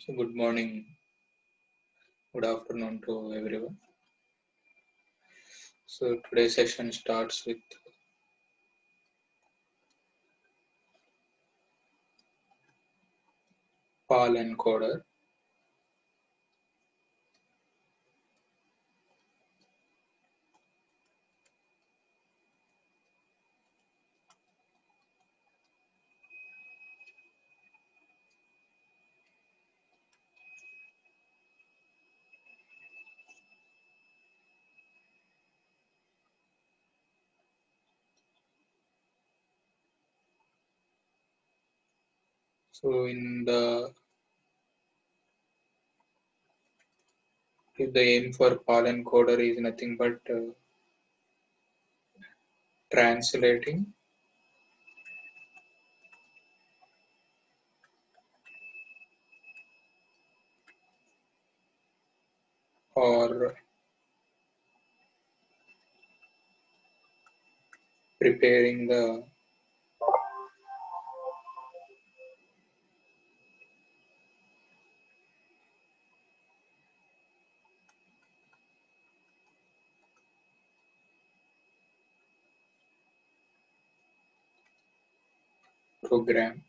So good morning, good afternoon to everyone. So today's session starts with PAL encoder. So if the aim for PAL encoder is nothing but translating or preparing the program.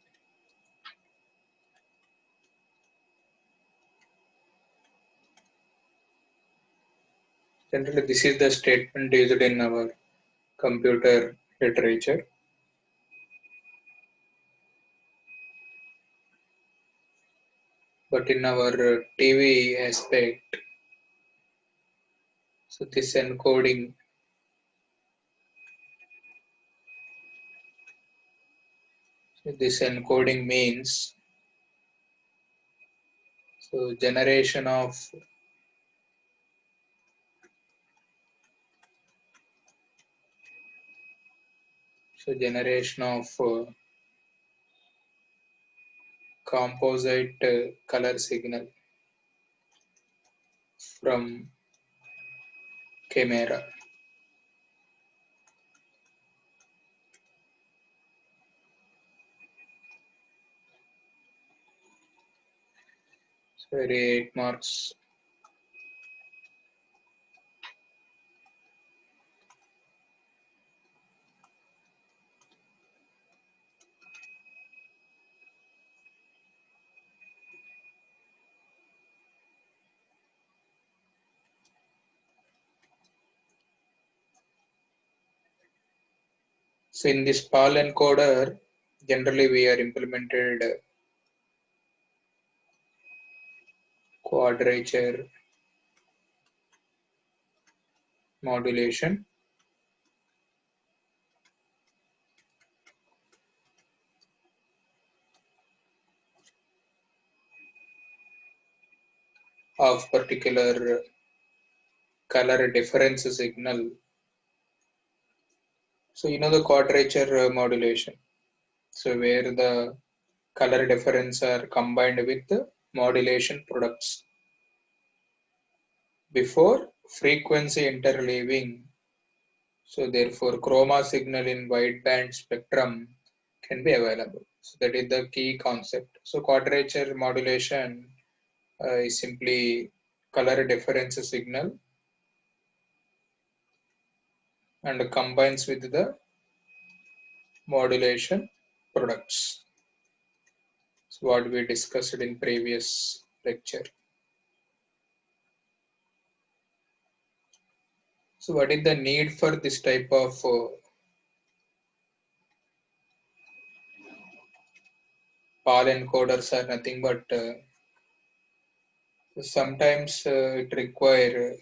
Generally, this is the statement used in our computer literature. But in our TV aspect, so this encoding means so generation of composite color signal from camera. So 8 marks. So in this PAL encoder, generally we are implemented quadrature modulation. Of particular color difference signal. So you know the quadrature modulation. So where the color difference are combined with the modulation products. Before frequency interleaving, so therefore chroma signal in wideband spectrum can be available. So that is the key concept. So quadrature modulation is simply color difference signal and combines with the modulation products. So what we discussed in previous lecture. So what is the need for this type of PAL encoders are nothing but sometimes it require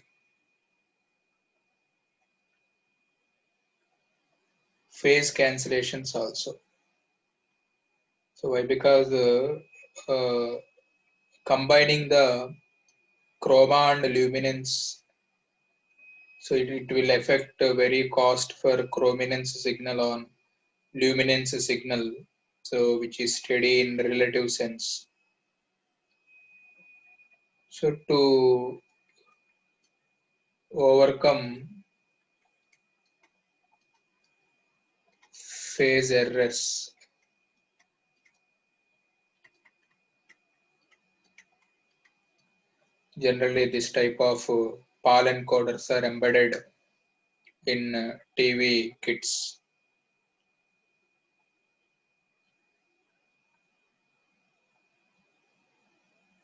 phase cancellations also. So why? Because combining the chroma and luminance, so it will affect very cost for chrominance signal on luminance signal, so which is steady in relative sense. So to overcome phase errors, Generally, this type of PAL encoders are embedded in TV kits.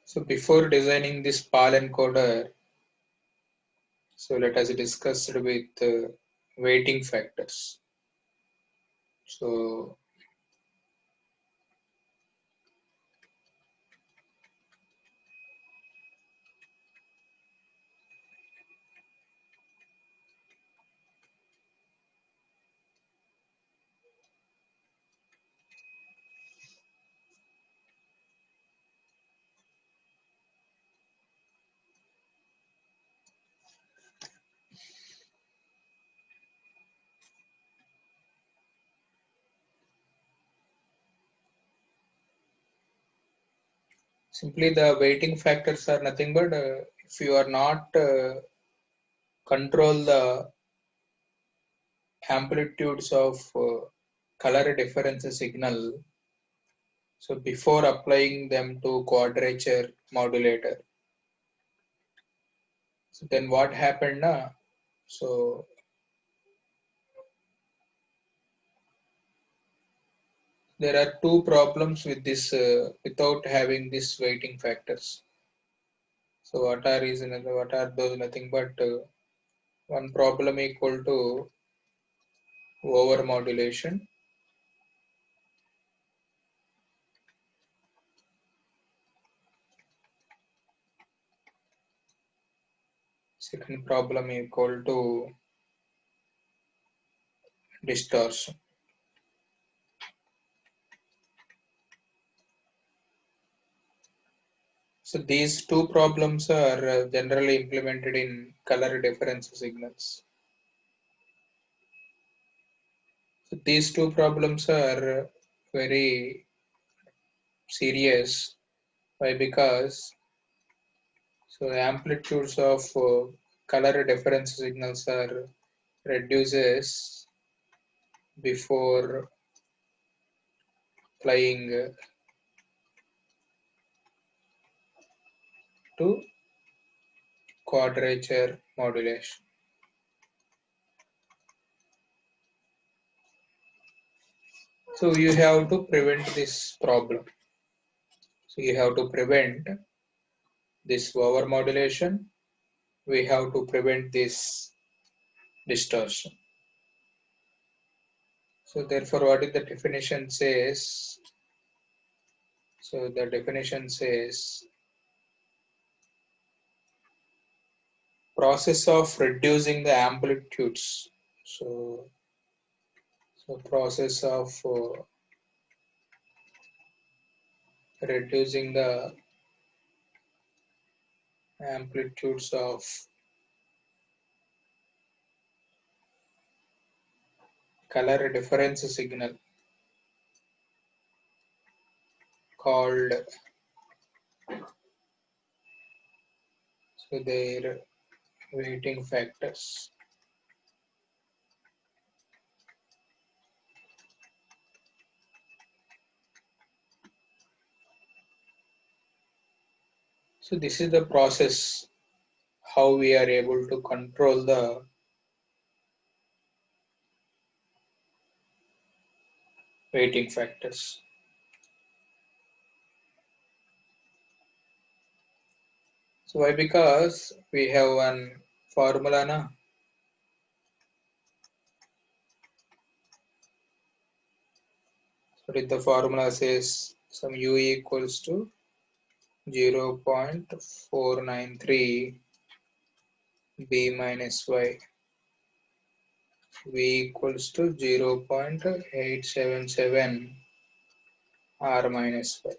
So before designing this PAL encoder, so let us discuss with weighting factors. So simply the weighting factors are nothing but if you are not control the amplitudes of color difference signal, so before applying them to quadrature modulator, so then what happened now? So there are two problems with this without having these weighting factors. So what are those? Nothing but one problem equal to over modulation. Second problem equal to distortion. So these two problems are generally implemented in color difference signals. So these two problems are very serious. Why? Because so the amplitudes of color difference signals are reduces before applying to quadrature modulation. So you have to prevent this problem. So you have to prevent this over modulation. We have to prevent this distortion. So therefore, what is the definition says? So the definition says process of reducing the amplitudes. So process of reducing the amplitudes of color difference signal called so their weighting factors. So this is the process how we are able to control the weighting factors. So why? Because we have one formula na. So the formula says some u equals to 0.493 b minus y, v equals to 0.877 r minus y.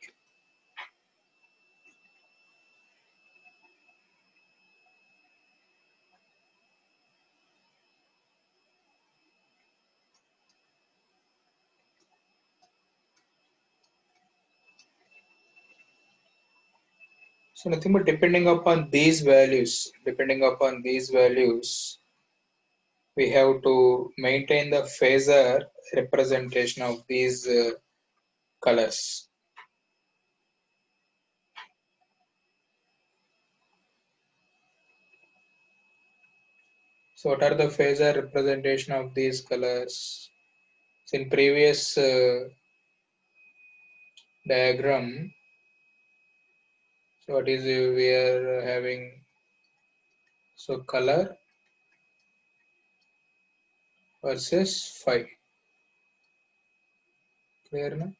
So nothing but depending upon these values, we have to maintain the phasor representation of these colors. So what are the phasor representation of these colors? So in previous diagram, so what is we are having? So color versus phi. Clear now?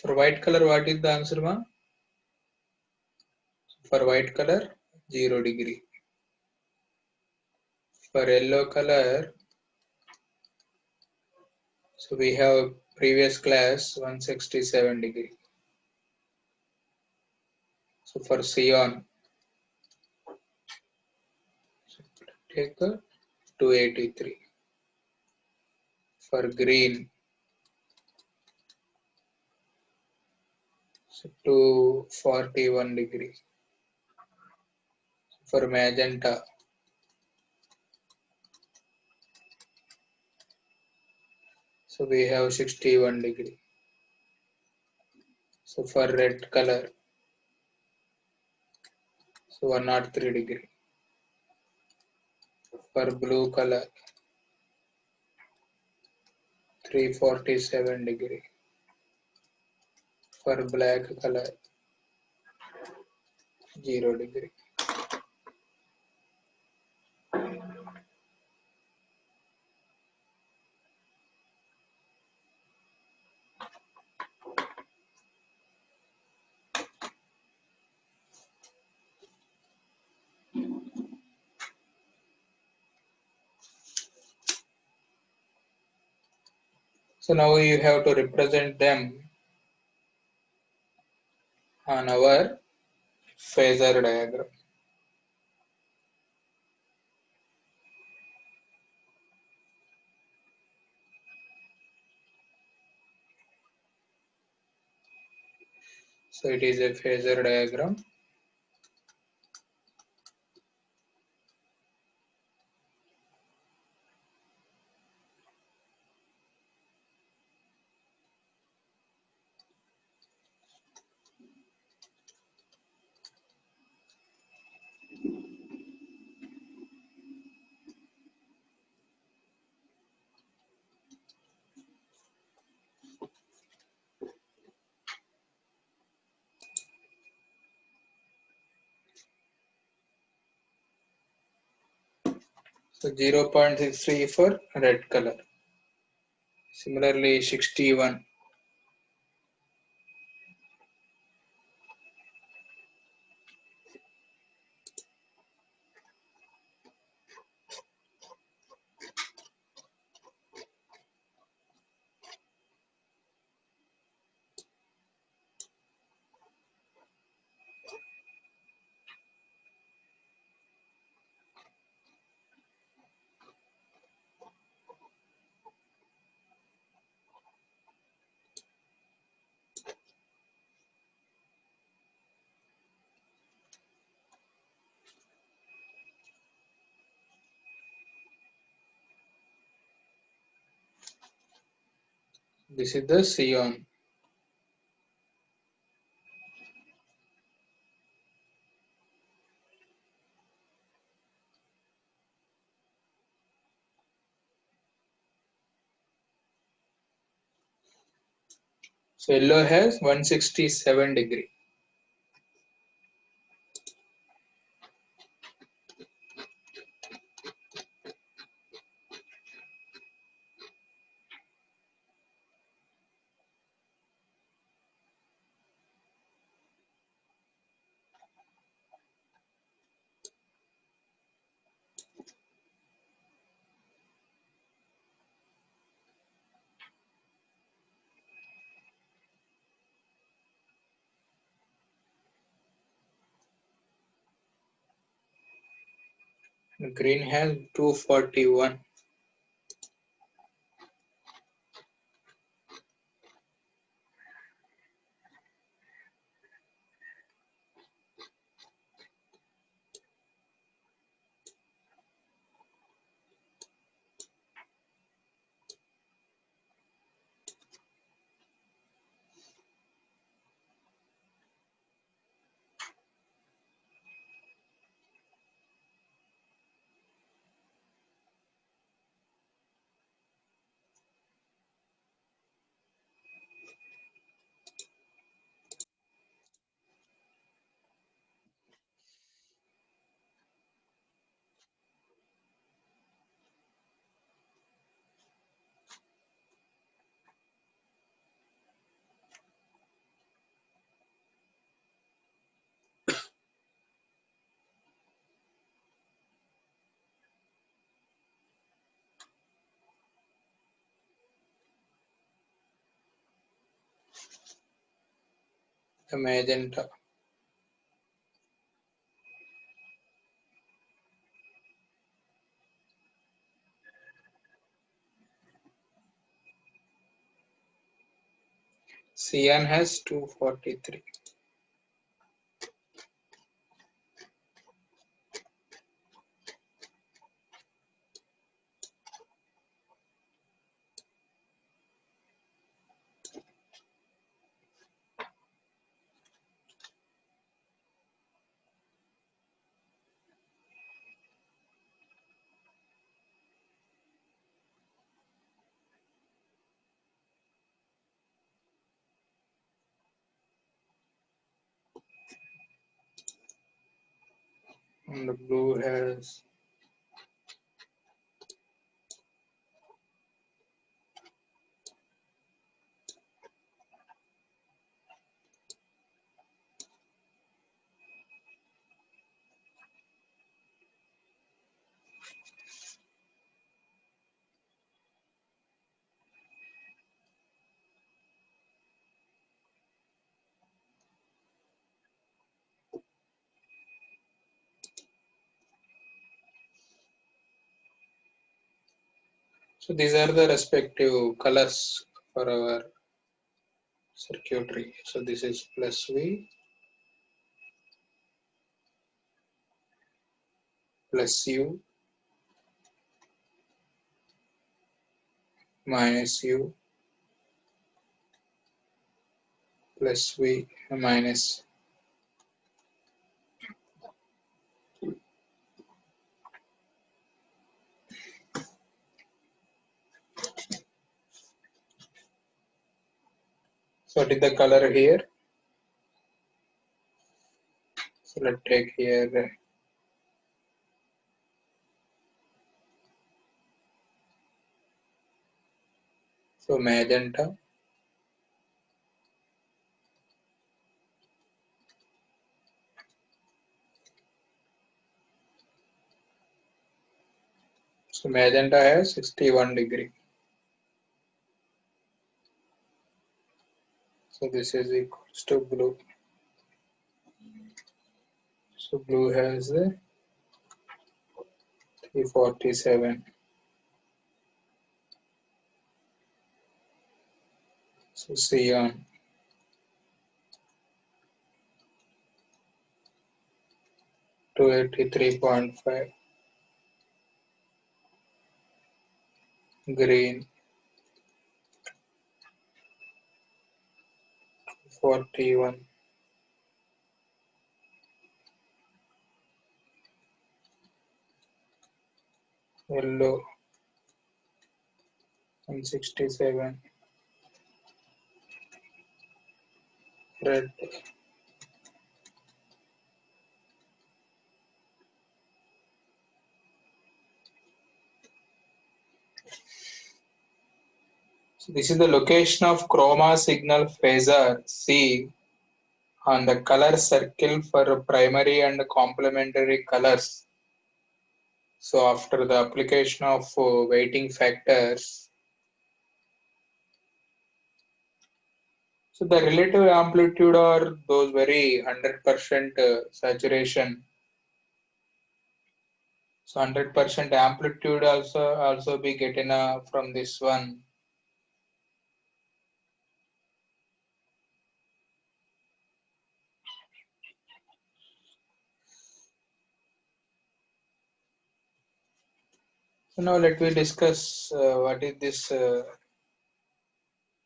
For white color, what is the answer, ma? For white color, 0 degree. For yellow color, so we have previous class 167 degree. So for cyan, so take a 283. For green, so 241 degree. For magenta, so we have 61 degree. So for red color, so 103 degree. For blue color, 347 degree. For black color, 0 degree. So now you have to represent them on our phasor diagram. So it is a phasor diagram. So 0.63 for red color. Similarly 61. This is the cyan. So yellow has 167 degree. Green has 241. the magenta. Cyan has 243. And the blue has so these are the respective colors for our circuitry. So this is plus V, plus U, minus U, plus V, minus. So what is the color here? So let's take here. So magenta. So magenta has 61 degree. So this is equals to blue. So blue has 347. So cyan 283.5. Green 41. Yellow 167. Red. So this is the location of chroma signal phasor C on the color circle for primary and complementary colors. So after the application of weighting factors, so the relative amplitude are those very 100% saturation. So 100% amplitude also be getting from this one. So now let me discuss what is this,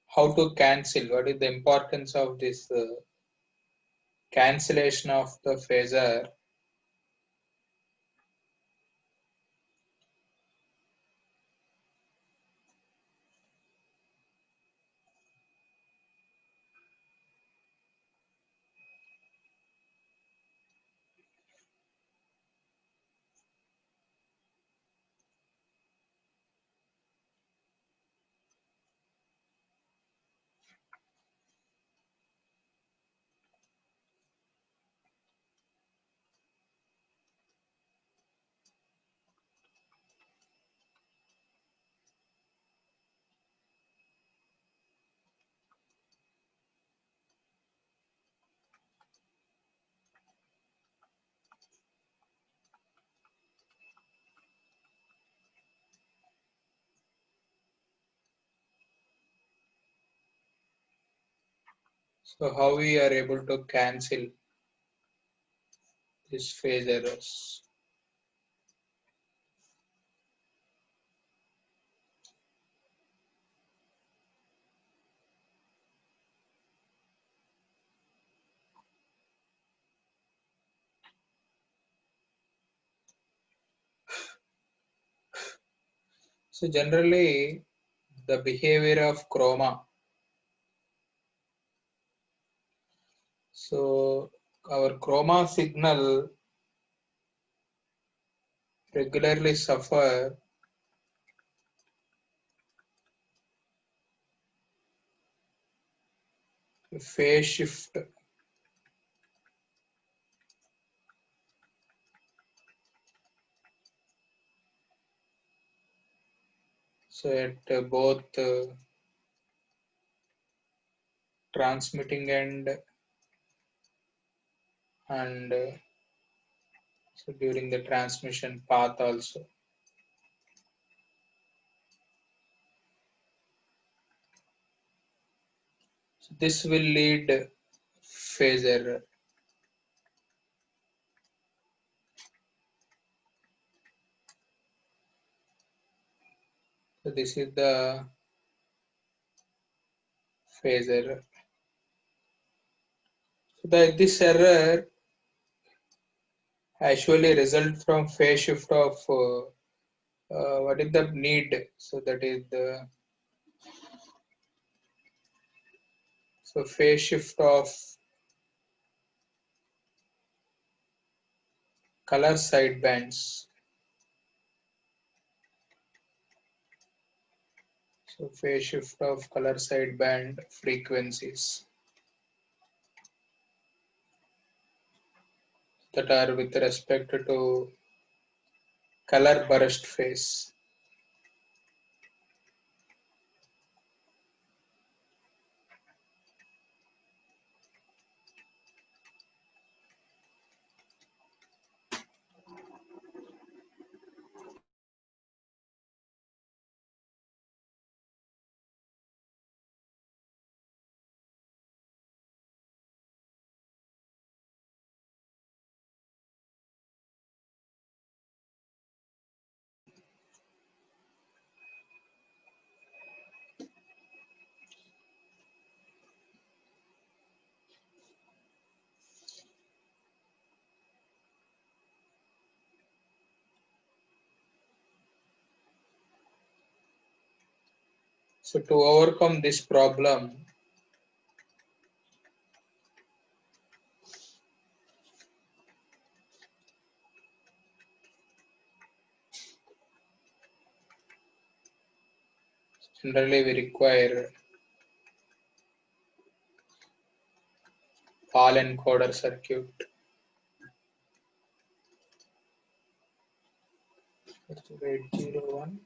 how to cancel, what is the importance of this cancellation of the phasor. So how we are able to cancel these phase errors? So generally, the behavior of chroma. So our chroma signal regularly suffer phase shift. So at both transmitting end and so during the transmission path also. So this will lead phase error. So this is the phase error. So this error actually result from phase shift of what is the need? So that is the phase shift of color sidebands. So phase shift of color sideband frequencies that are with respect to color burst phase. So to overcome this problem, generally we require Hall encoder circuit. 801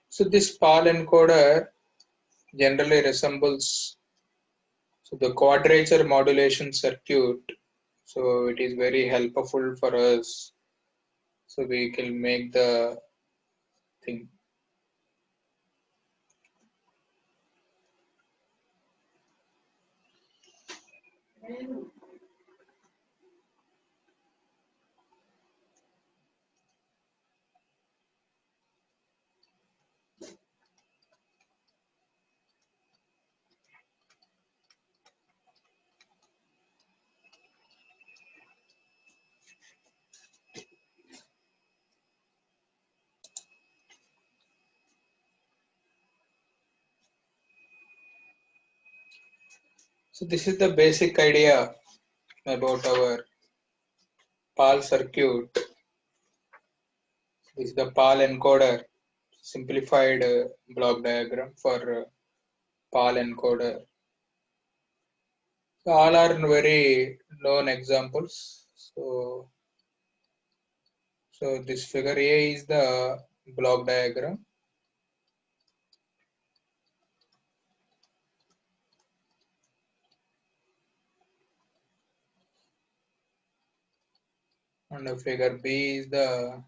So this PAL encoder generally resembles the quadrature modulation circuit. So it is very helpful for us. So we can make the thing. So this is the basic idea about our PAL circuit. This is the PAL encoder, simplified block diagram for PAL encoder. So all are very known examples. So this figure A is the block diagram. And figure B is the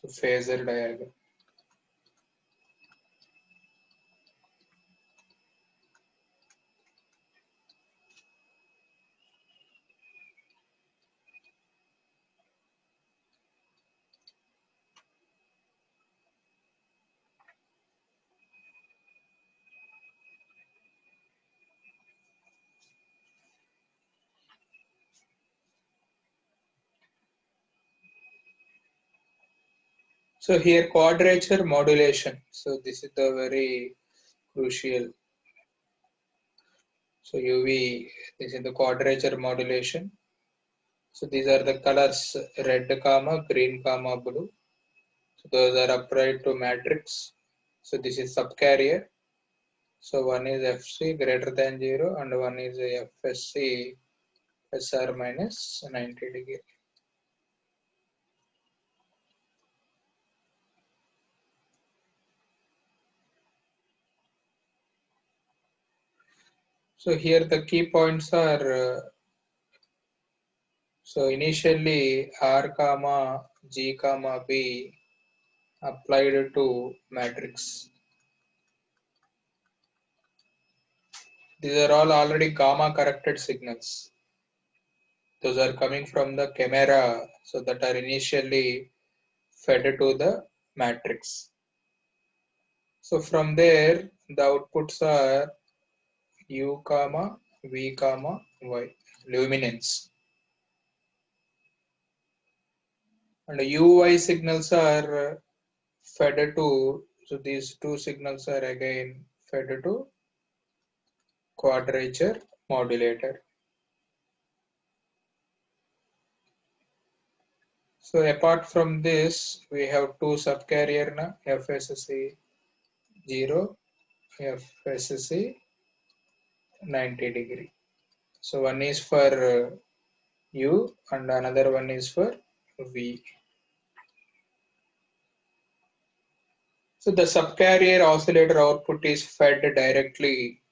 phasor diagram. So here quadrature modulation. So this is the very crucial. So UV, this is the quadrature modulation. So these are the colors red comma, green comma, blue. So those are applied to matrix. So this is subcarrier. So one is FC greater than 0 and one is FSC SR minus 90 degree. So here the key points are so initially R comma G comma B applied to matrix. These are all already gamma corrected signals. Those are coming from the camera, so that are initially fed to the matrix. So from there, the outputs are U comma V comma Y, luminance. And the UY signals are fed to, so these two signals are again fed to quadrature modulator. So apart from this, we have two subcarrier na, FSC 0, FSC 90 degree. So one is for U and another one is for V. So the subcarrier oscillator output is fed directly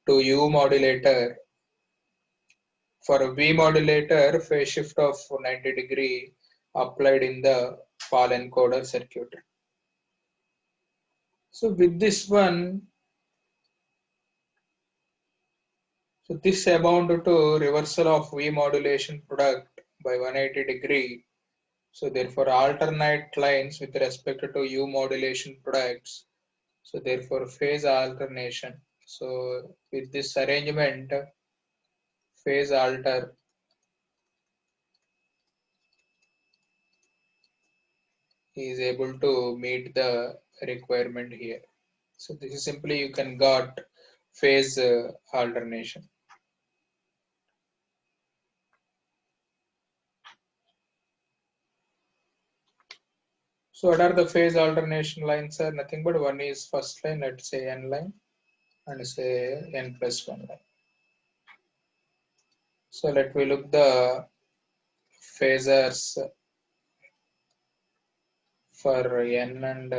to U modulator. For a V modulator, phase shift of 90 degree applied in the Hall encoder circuit. So with this one, so this amount to reversal of V modulation product by 180 degree. So therefore alternate lines with respect to U modulation products. So therefore phase alternation. So with this arrangement, phase alter is able to meet the requirement here. So this is simply you can got phase alternation. So what are the phase alternation lines are nothing but one is first line, let's say N line, and say N plus 1 line. So let me look the phasors for N and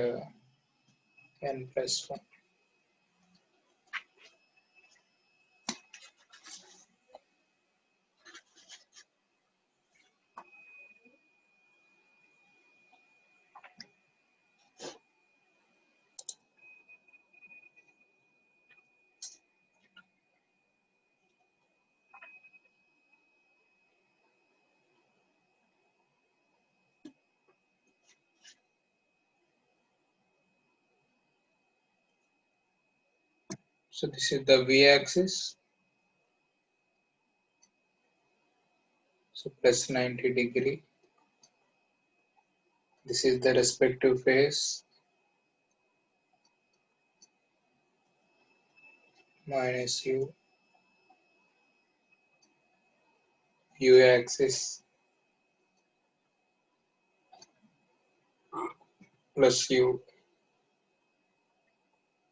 N plus 1. So this is the V axis. So plus 90 degree. This is the respective phase. Minus U. U axis. Plus U.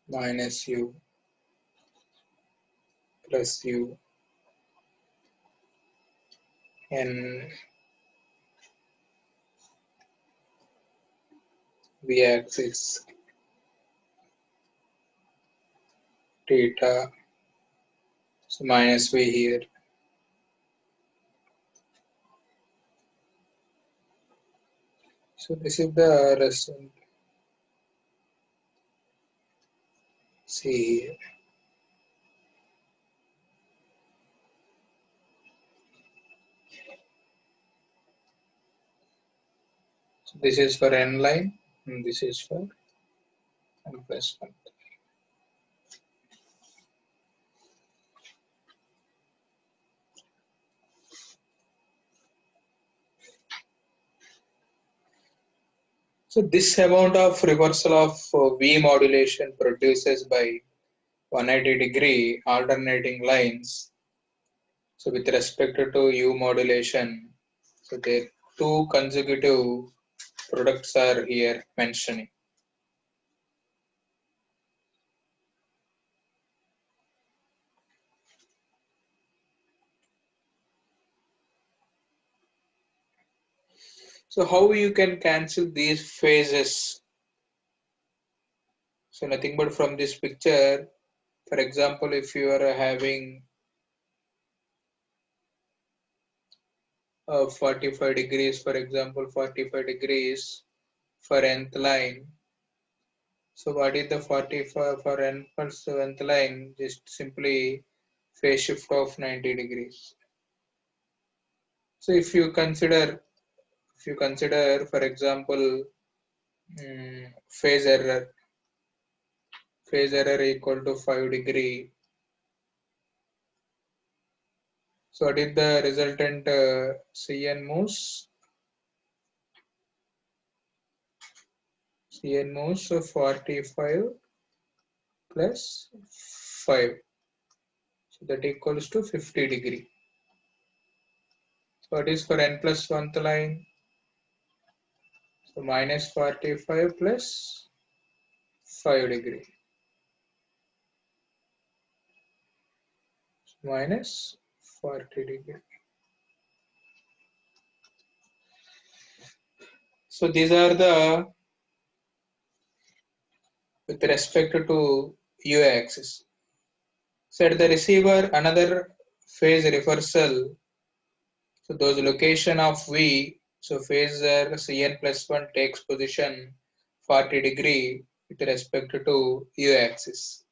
Minus U. Plus U. N V axis. Theta. So minus V here. So this is the result. See here. So this is for n line and this is for n plus 1. So this amount of reversal of V modulation produces by 180-degree alternating lines. So with respect to U modulation, so the two consecutive products are here mentioning. So how you can cancel these phases? So nothing but from this picture, for example, if you are having 45 degrees, for example, 45 degrees for nth line. So what is the 45 for n plus nth line? Just simply phase shift of 90 degrees. So if you consider, for example, phase error equal to 5 degree. So what is the resultant Cn moves? Cn moves of 45 plus 5. So that equals to 50 degree. So what is for n plus 1th line? So minus 45 plus 5 degree. Minus 40 degree. So these are the with respect to U axis. So at the receiver, another phase reversal. So those location of V, so phasor Cn plus 1 takes position 40 degree with respect to U axis.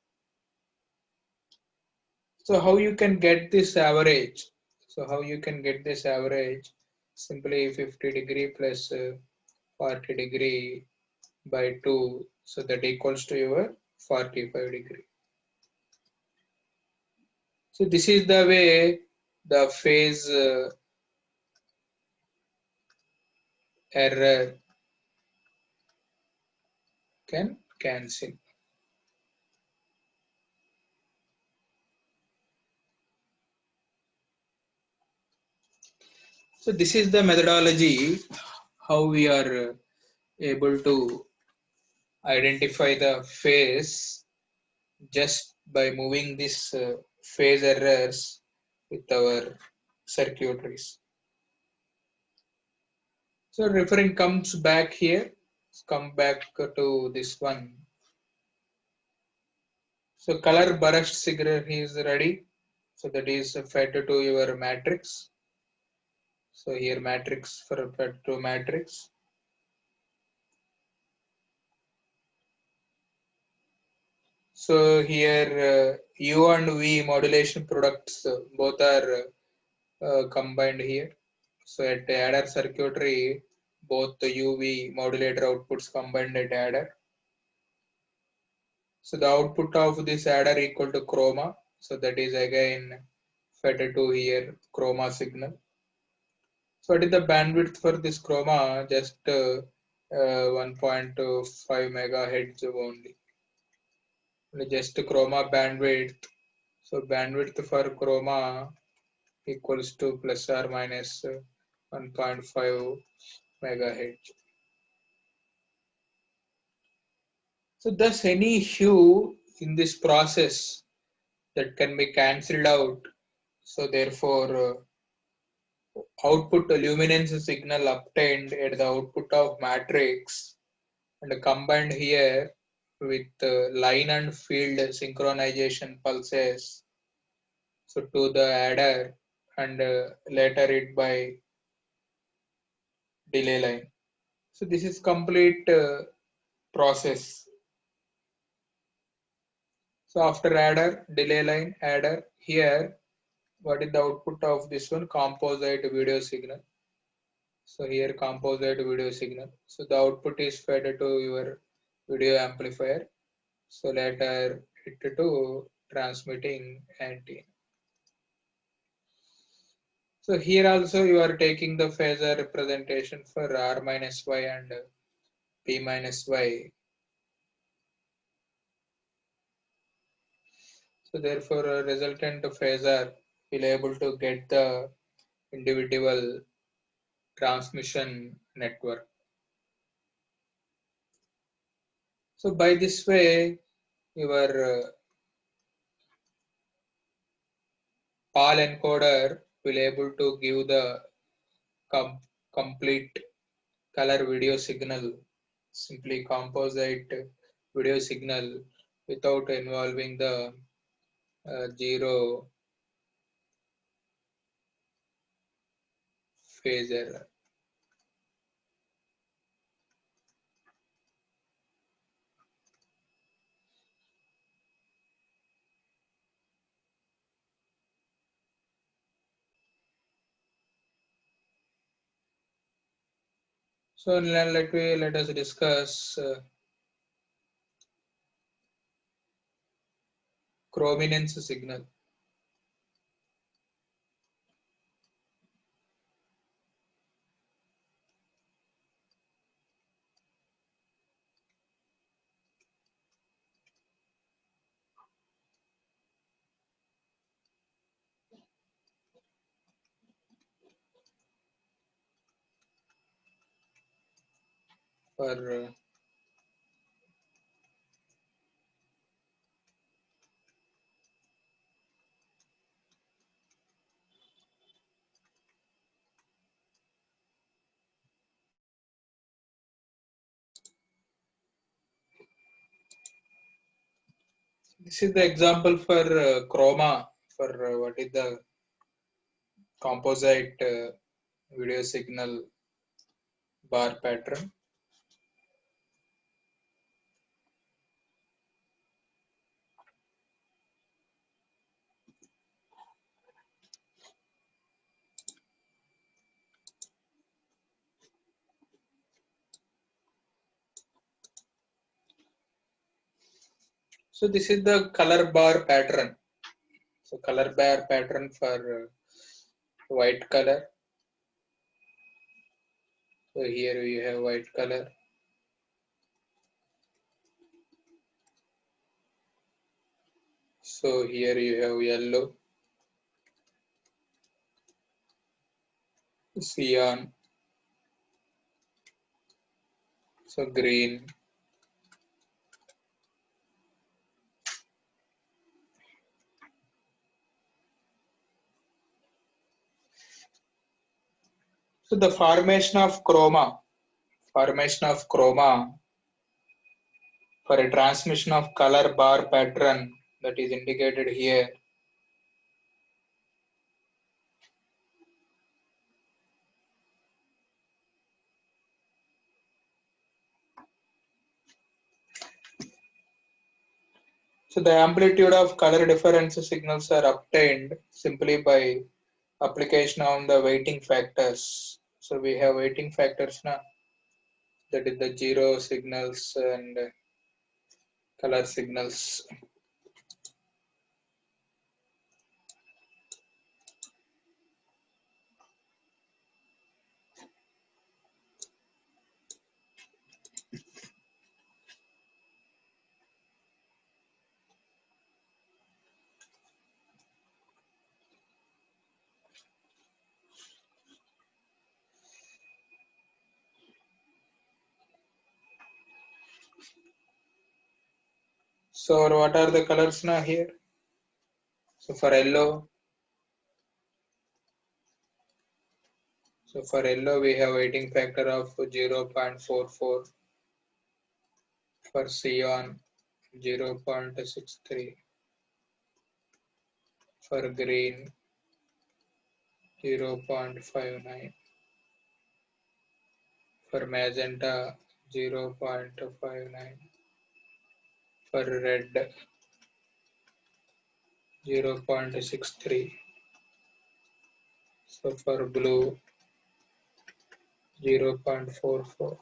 So how you can get this average? So how you can get this average? Simply 50 degree plus 40 degree by 2. So that equals to your 45 degree. So this is the way the phase error can cancel. So this is the methodology how we are able to identify the phase just by moving this phase errors with our circuitries. So referring comes back here, come back to this one. So color burst signal is ready. So that is fed to your matrix. So here matrix for fed to matrix. So here U and V modulation products both are combined here. So at the adder circuitry, both the UV modulator outputs combined at adder. So the output of this adder equal to chroma. So that is again fed to here chroma signal. So what is the bandwidth for this chroma? Just 1.5 megahertz only. Just chroma bandwidth. So bandwidth for chroma equals to plus or minus 1.5 megahertz. So thus any hue in this process that can be cancelled out. So therefore output luminance signal obtained at the output of matrix and combined here with line and field synchronization pulses so to the adder and later it by delay line. So this is complete process. So after adder, delay line, adder, here what is the output of this one? Composite video signal. So here composite video signal. So the output is fed to your video amplifier. So later it to transmitting antenna. So here also you are taking the phasor representation for R minus Y and P minus Y. So therefore a resultant phasor will able to get the individual transmission network. So by this way your PAL encoder will able to give the complete color video signal, simply composite video signal without involving the zero phase error. So let us discuss chrominance signal. For this is the example for chroma for what is the composite video signal bar pattern. So this is the color bar pattern. So color bar pattern for white color. So here we have white color. So here you have yellow, cyan, so green, so the formation of chroma for a transmission of color bar pattern that is indicated here. So the amplitude of color difference signals are obtained simply by application on the weighting factors. So we have weighting factors now, that is the zero signals and color signals. So what are the colors now here? So for yellow, we have weighting factor of 0.44. For cyan, 0.63. For green, 0.59. for magenta 0.59, for red 0.63, so for blue 0.44.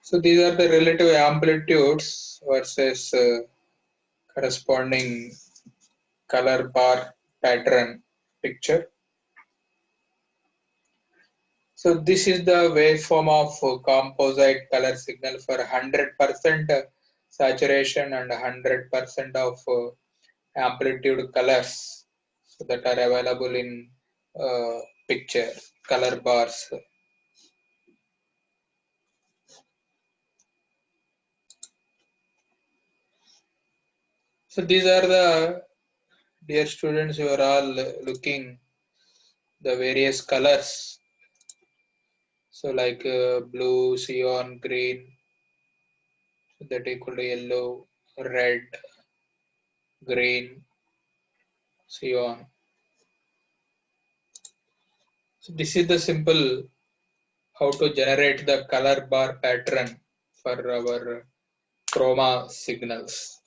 So these are the relative amplitudes versus corresponding color bar pattern picture. So this is the waveform of composite color signal for 100% saturation and 100% of amplitude colors, so that are available in picture color bars. So these are the, dear students, you are all looking the various colors. So like blue, cyan, green, so that equal to yellow, red, green, cyan. So this is the simple how to generate the color bar pattern for our chroma signals.